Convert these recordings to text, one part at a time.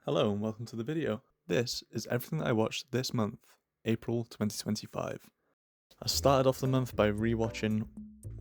Hello and welcome to the video. This is everything that I watched this month, April 2025. I started off the month by rewatching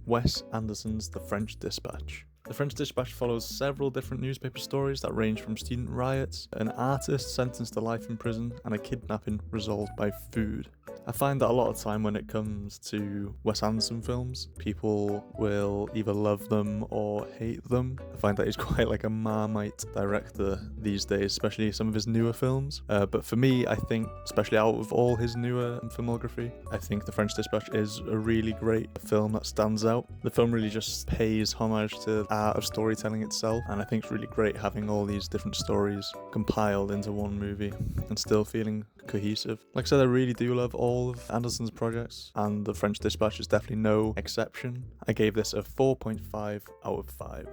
Wes Anderson's The French Dispatch. The French Dispatch follows several different newspaper stories that range from student riots, an artist sentenced to life in prison, and a kidnapping resolved by food. I find that a lot of time when it comes to Wes Anderson films, people will either love them or hate them. I find that he's quite like a Marmite director these days, especially some of his newer films. But for me, I think, especially out of all his newer filmography, I think The French Dispatch is a really great film that stands out. The film really just pays homage to the art of storytelling itself, and I think it's really great having all these different stories compiled into one movie and still feeling cohesive. Like I said, I really do love all of Anderson's projects, and The French Dispatch is definitely no exception. I gave this a 4.5 out of 5.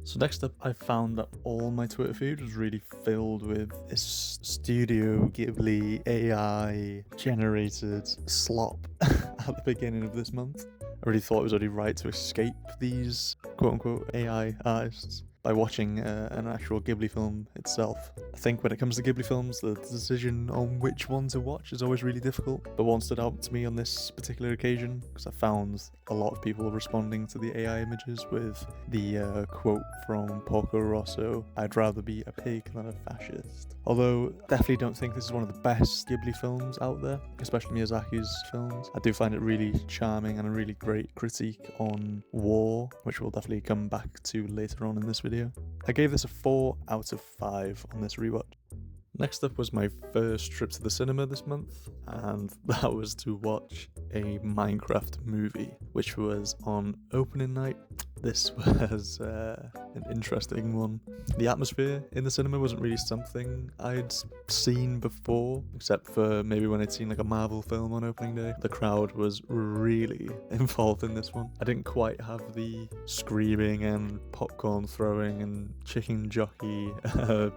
So next up, I found that all my Twitter feed was really filled with this Studio Ghibli AI generated slop at the beginning of this month. I really thought it was only right to escape these quote-unquote AI artists by watching an actual Ghibli film itself. I think when it comes to Ghibli films, the decision on which one to watch is always really difficult, but one stood out to me on this particular occasion because I found a lot of people responding to the AI images with the quote from Porco Rosso, "I'd rather be a pig than a fascist." Although, definitely don't think this is one of the best Ghibli films out there, especially Miyazaki's films. I do find it really charming and a really great critique on war, which we'll definitely come back to later on in this video. I gave this a 4 out of 5 on this rewatch. Next up was my first trip to the cinema this month, and that was to watch a Minecraft movie, which was on opening night. This was an interesting one. The atmosphere in the cinema wasn't really something I'd seen before, except for maybe when I'd seen like a Marvel film on opening day. The crowd was really involved in this one. I didn't quite have the screaming and popcorn throwing and chicken jockey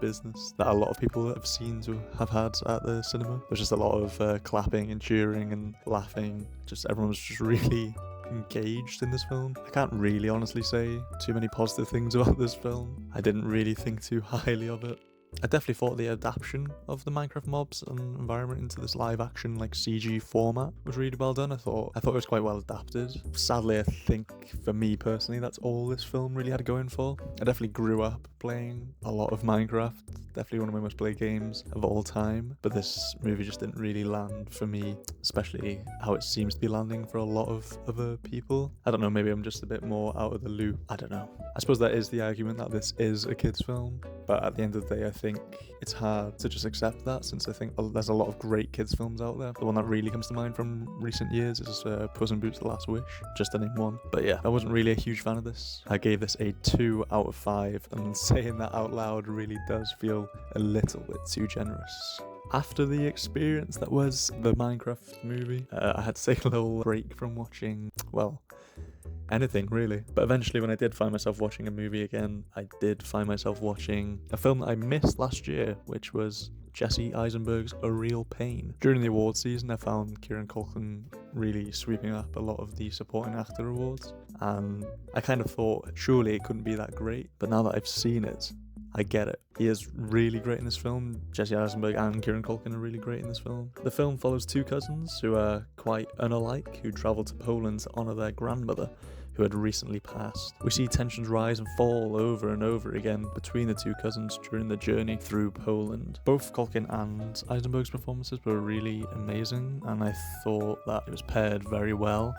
business that a lot of people have seen to have had at the cinema. There's just a lot of clapping and cheering and laughing. Just everyone was just really engaged in this film. I can't really honestly say too many positive things about this film. I didn't really think too highly of it. I definitely thought the adaptation of the Minecraft mobs and environment into this live action like CG format was really well done. I thought it was quite well adapted. Sadly, I think for me personally, that's all this film really had going for. I definitely grew up playing a lot of Minecraft, definitely one of my most played games of all time, but this movie just didn't really land for me, especially how it seems to be landing for a lot of other people. I don't know, maybe I'm just a bit more out of the loop. I don't know. I suppose that is the argument that this is a kid's film, but at the end of the day, I think it's hard to just accept that, since I think there's a lot of great kids films out there. The one that really comes to mind from recent years is Puss in Boots: The Last Wish, just to name one. But yeah, I wasn't really a huge fan of this. I gave this a 2 out of 5, and saying that out loud really does feel a little bit too generous. After the experience that was the Minecraft movie, I had to take a little break from watching, well, anything really. But eventually, when I did find myself watching a movie again, I did find myself watching a film that I missed last year, which was Jesse Eisenberg's A Real Pain. During the awards season, I found Kieran Culkin really sweeping up a lot of the supporting actor awards, and I kind of thought surely it couldn't be that great, but now that I've seen it, I get it. He is really great in this film. Jesse Eisenberg and Kieran Culkin are really great in this film. The film follows two cousins who are quite unalike, who travel to Poland to honour their grandmother, who had recently passed. We see tensions rise and fall over and over again between the two cousins during the journey through Poland. Both Culkin and Eisenberg's performances were really amazing, and I thought that it was paired very well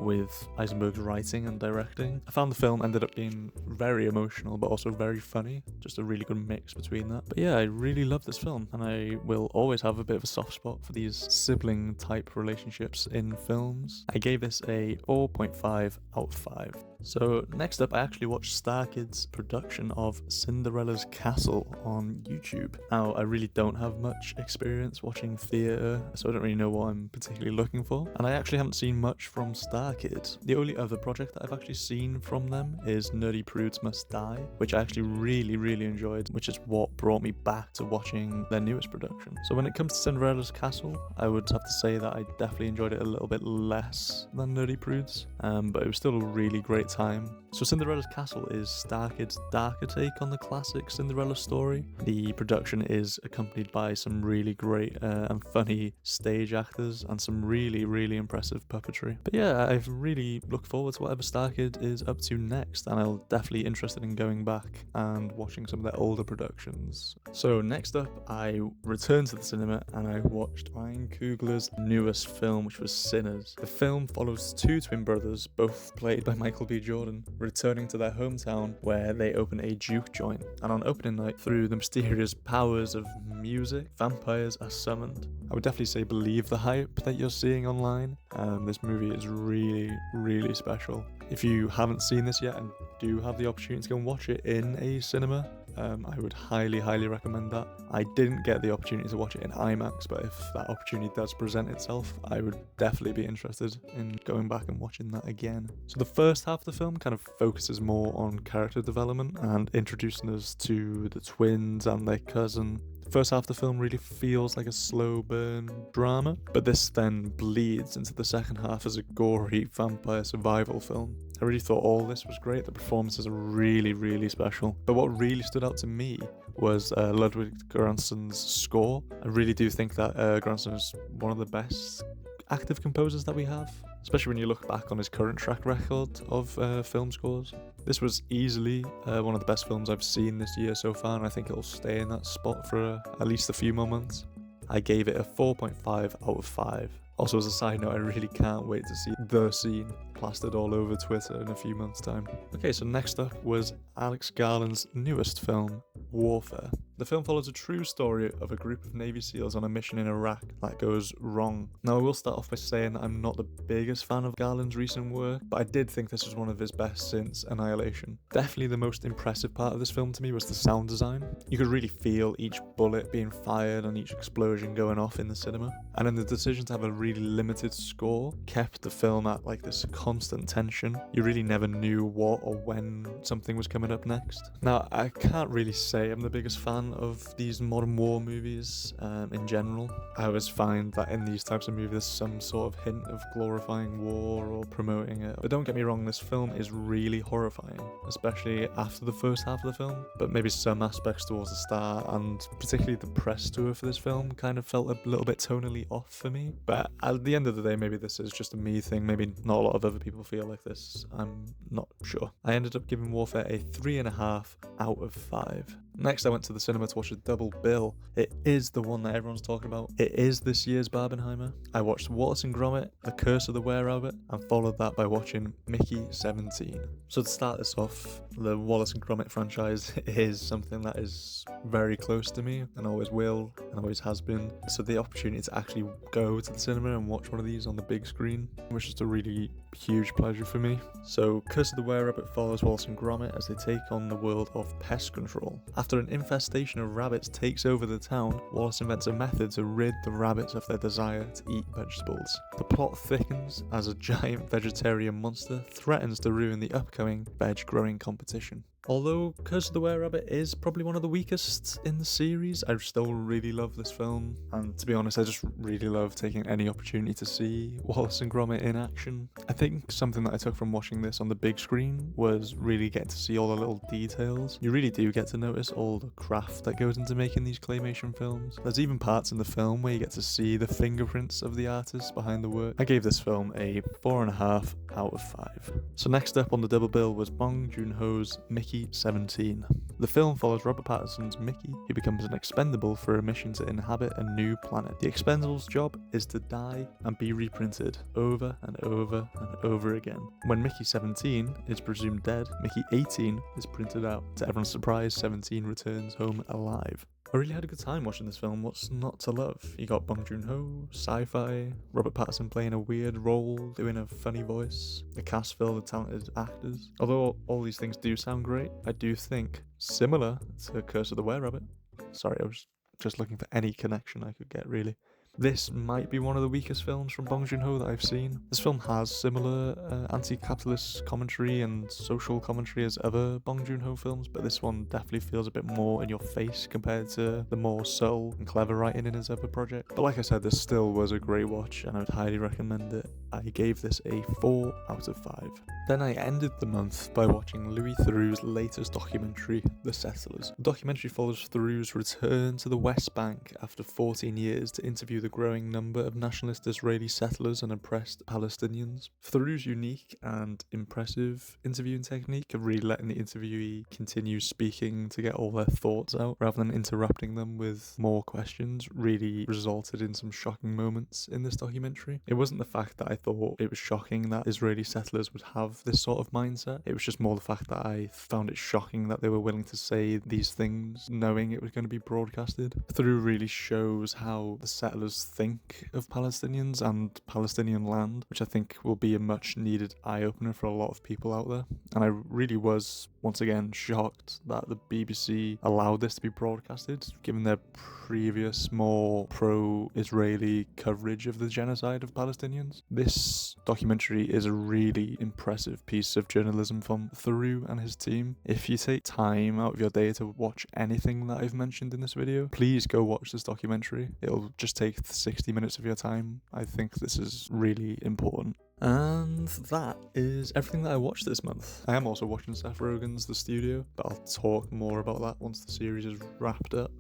with Eisenberg's writing and directing. I found the film ended up being very emotional but also very funny, just a really good mix between that. But yeah, I really love this film, and I will always have a bit of a soft spot for these sibling type relationships in films. I gave this a 4.5 out of 5. So next up, I actually watched Star Kids' production of Cinderella's Castle on YouTube. Now, I really don't have much experience watching theatre, so I don't really know what I'm particularly looking for, and I actually haven't seen much from Star Kids. The only other project that I've actually seen from them is Nerdy Prudes Must Die, which I actually really enjoyed, which is what brought me back to watching their newest production. So when it comes to Cinderella's Castle, I would have to say that I definitely enjoyed it a little bit less than Nerdy Prudes, but it was still a really great time. So Cinderella's castle is Starkid's darker take on the classic Cinderella story. The production is accompanied by some really great and funny stage actors and some really, really impressive puppetry. But yeah, I've really looked forward to whatever Starkid is up to next, and I'm definitely interested in going back and watching some of their older productions. So next up, I returned to the cinema and I watched Ryan Coogler's newest film, which was Sinners. The film follows two twin brothers, both played by Michael B. Jordan, returning to their hometown where they open a juke joint. And on opening night, through the mysterious powers of music, vampires are summoned. I would definitely say believe the hype that you're seeing online. This movie is really, really special. If you haven't seen this yet and do have the opportunity to go and watch it in a cinema, I would highly, highly recommend that. I didn't get the opportunity to watch it in IMAX, but if that opportunity does present itself, I would definitely be interested in going back and watching that again. So the first half of the film kind of focuses more on character development and introducing us to the twins and their cousin. The first half of the film really feels like a slow burn drama, but this then bleeds into the second half as a gory vampire survival film. I really thought all this was great. The performances are really, really special. But what really stood out to me was Ludwig Göransson's score. I really do think that Göransson is one of the best active composers that we have, especially when you look back on his current track record of film scores. This was easily one of the best films I've seen this year so far, and I think it'll stay in that spot for at least a few more months. I gave it a 4.5 out of 5. Also, as a side note, I really can't wait to see the scene plastered all over Twitter in a few months' time. Okay, so next up was Alex Garland's newest film, Warfare. The film follows a true story of a group of Navy SEALs on a mission in Iraq that goes wrong. Now, I will start off by saying that I'm not the biggest fan of Garland's recent work, but I did think this was one of his best since Annihilation. Definitely the most impressive part of this film to me was the sound design. You could really feel each bullet being fired and each explosion going off in the cinema. And then the decision to have a really limited score kept the film at like this constant tension. You really never knew what or when something was coming up next. Now, I can't really say I'm the biggest fan of these modern war movies in general. I always find that in these types of movies there's some sort of hint of glorifying war or promoting it. But don't get me wrong, this film is really horrifying, especially after the first half of the film. But maybe some aspects towards the start, and particularly the press tour for this film, kind of felt a little bit tonally off for me. But at the end of the day, maybe this is just a me thing. Maybe not a lot of other people feel like this. I'm not sure. I ended up giving Warfare a 3.5 out of 5. Next, I went to the cinema to watch a double bill. It is the one that everyone's talking about. It is this year's Barbenheimer. I watched Wallace and Gromit, The Curse of the Were-Rabbit, and followed that by watching Mickey 17. So to start this off, the Wallace and Gromit franchise is something that is very close to me and always will and always has been. So the opportunity to actually go to the cinema and watch one of these on the big screen was just a really huge pleasure for me. So Curse of the Were-Rabbit follows Wallace and Gromit as they take on the world of pest control. After an infestation of rabbits takes over the town, Wallace invents a method to rid the rabbits of their desire to eat vegetables. The plot thickens as a giant vegetarian monster threatens to ruin the upcoming veg growing competition. Although Curse of the Were-Rabbit is probably one of the weakest in the series, I still really love this film, and to be honest, I just really love taking any opportunity to see Wallace and Gromit in action. I think something that I took from watching this on the big screen was really getting to see all the little details. You really do get to notice all the craft that goes into making these claymation films. There's even parts in the film where you get to see the fingerprints of the artists behind the work. I gave this film a 4.5 out of 5. So next up on the double bill was Bong Joon-ho's Mickey 17. The film follows Robert Pattinson's Mickey, who becomes an expendable for a mission to inhabit a new planet. The expendable's job is to die and be reprinted over and over and over again. When Mickey 17 is presumed dead, Mickey 18 is printed out. To everyone's surprise, 17 returns home alive. I really had a good time watching this film. What's not to love? You got Bong Joon-ho, sci-fi, Robert Pattinson playing a weird role, doing a funny voice, a cast filled with talented actors. Although all these things do sound great, I do think, similar to Curse of the Were-Rabbit. Sorry, I was just looking for any connection I could get, really. This might be one of the weakest films from Bong Joon-ho that I've seen. This film has similar anti-capitalist commentary and social commentary as other Bong Joon-ho films, but this one definitely feels a bit more in your face compared to the more subtle and clever writing in his other project. But like I said, this still was a great watch and I would highly recommend it. I gave this a 4 out of 5. Then I ended the month by watching Louis Theroux's latest documentary, The Settlers. The documentary follows Theroux's return to the West Bank after 14 years to interview the growing number of nationalist Israeli settlers and oppressed Palestinians. Theroux's unique and impressive interviewing technique of really letting the interviewee continue speaking to get all their thoughts out rather than interrupting them with more questions really resulted in some shocking moments in this documentary. It wasn't the fact that I thought it was shocking that Israeli settlers would have this sort of mindset. It was just more the fact that I found it shocking that they were willing to say these things knowing it was going to be broadcasted. Theroux really shows how the settlers think of Palestinians and Palestinian land, which I think will be a much needed eye-opener for a lot of people out there. And I really was, once again, shocked that the BBC allowed this to be broadcasted, given their previous more pro-Israeli coverage of the genocide of Palestinians. This documentary is a really impressive piece of journalism from Theroux and his team. If you take time out of your day to watch anything that I've mentioned in this video, please go watch this documentary. It'll just take 60 minutes of your time. I think this is really important. And that is everything that I watched this month. I am also watching Seth Rogen's The Studio, but I'll talk more about that once the series is wrapped up.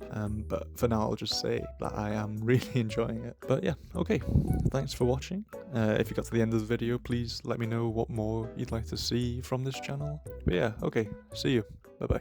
But for now, I'll just say that I am really enjoying it. But yeah, okay. Thanks for watching. If you got to the end of the video, please let me know what more you'd like to see from this channel. But yeah, okay. See you. Bye-bye.